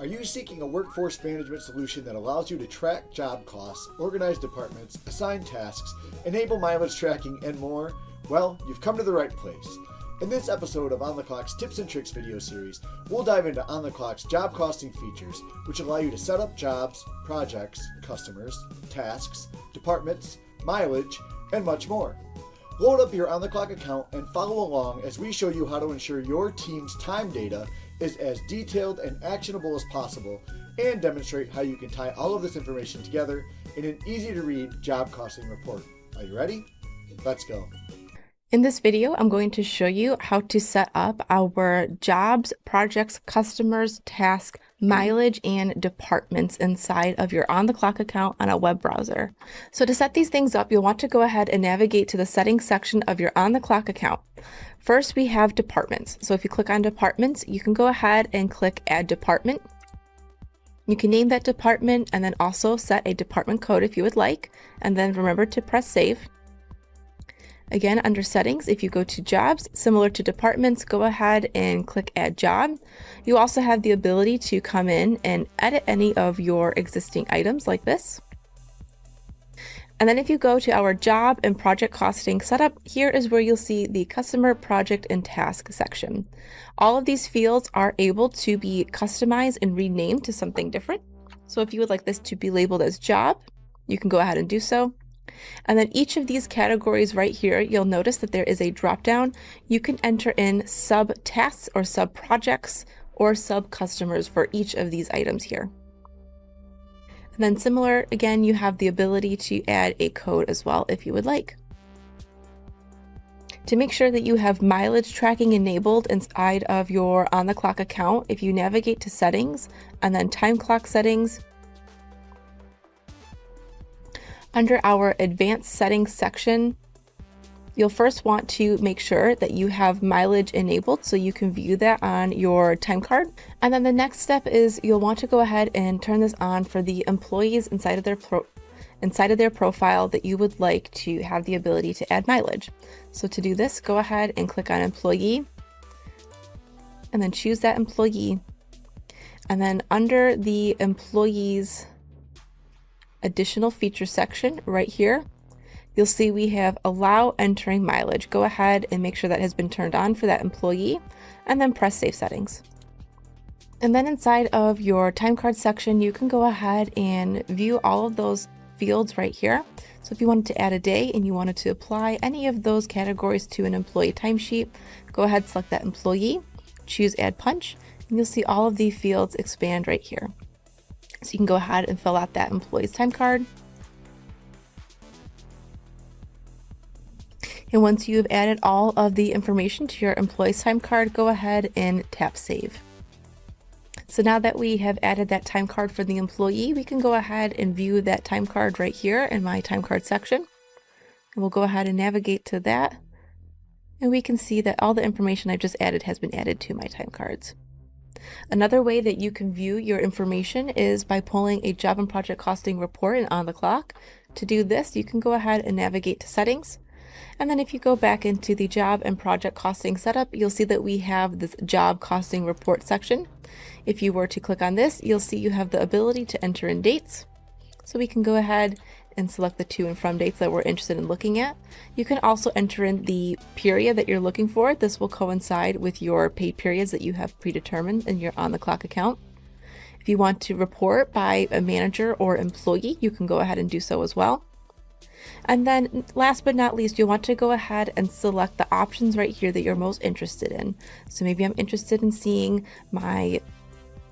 Are you seeking a workforce management solution that allows you to track job costs, organize departments, assign tasks, enable mileage tracking, and more? Well, you've come to the right place. In this episode of OnTheClock's Tips and Tricks video series, we'll dive into OnTheClock's job costing features, which allow you to set up jobs, projects, customers, tasks, departments, mileage, and much more. Load up your OnTheClock account and follow along as we show you how to ensure your team's time data is as detailed and actionable as possible, and demonstrate how you can tie all of this information together in an easy-to-read job costing report. Are you ready? Let's go. In this video, I'm going to show you how to set up our jobs, projects, customers, tasks, mileage, and departments inside of your OnTheClock account on a web browser. So to set these things up, you'll want to go ahead and navigate to the settings section of your OnTheClock account. First, we have departments. So if you click on departments, you can go ahead and click add department. You can name that department and then also set a department code if you would like, and then remember to press save. Again, under settings, if you go to jobs, similar to departments, go ahead and click add job. You also have the ability to come in and edit any of your existing items like this. And then if you go to our job and project costing setup, here is where you'll see the customer, project, and task section. All of these fields are able to be customized and renamed to something different. So if you would like this to be labeled as job, you can go ahead and do so. And then each of these categories right here, you'll notice that there is a drop down. You can enter in sub tasks or sub projects or sub customers for each of these items here. And then similar, again, you have the ability to add a code as well if you would like. To make sure that you have mileage tracking enabled inside of your OnTheClock account, if you navigate to settings and then time clock settings, under our advanced settings section, you'll first want to make sure that you have mileage enabled so you can view that on your time card. And then the next step is you'll want to go ahead and turn this on for the employees inside of their profile that you would like to have the ability to add mileage. So to do this, go ahead and click on employee and then choose that employee. And then under the employees additional feature section right here, you'll see we have allow entering mileage. Go ahead and make sure that has been turned on for that employee and then press save settings. And then inside of your time card section, you can go ahead and view all of those fields right here. So if you wanted to add a day and you wanted to apply any of those categories to an employee timesheet, go ahead, select that employee, choose add punch, and you'll see all of the fields expand right here. So you can go ahead and fill out that employee's time card. And once you've added all of the information to your employee's time card, go ahead and tap save. So now that we have added that time card for the employee, we can go ahead and view that time card right here in my time card section. And we'll go ahead and navigate to that. And we can see that all the information I've just added has been added to my time cards. Another way that you can view your information is by pulling a job and project costing report in OnTheClock. To do this, you can go ahead and navigate to settings. And then if you go back into the job and project costing setup, you'll see that we have this job costing report section. If you were to click on this, you'll see you have the ability to enter in dates. So we can go ahead and select the to and from dates that we're interested in looking at. You can also enter in the period that you're looking for. This will coincide with your paid periods that you have predetermined in your OnTheClock account. If you want to report by a manager or employee, you can go ahead and do so as well. And then last but not least, you'll want to go ahead and select the options right here that you're most interested in. So maybe I'm interested in seeing my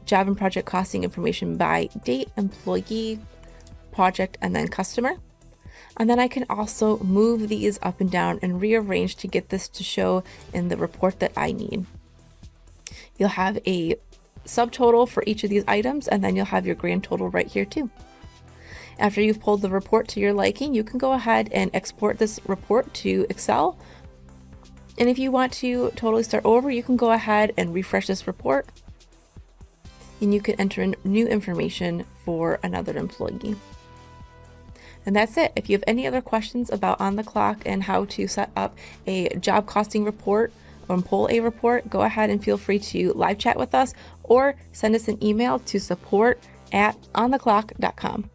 job and project costing information by date, employee, project, and then customer. And then I can also move these up and down and rearrange to get this to show in the report that I need. You'll have a subtotal for each of these items, and then you'll have your grand total right here too. After you've pulled the report to your liking, you can go ahead and export this report to Excel. And if you want to totally start over, you can go ahead and refresh this report. And you can enter in new information for another employee. And that's it. If you have any other questions about OnTheClock and how to set up a job costing report or pull a report, go ahead and feel free to live chat with us or send us an email to support@ontheclock.com.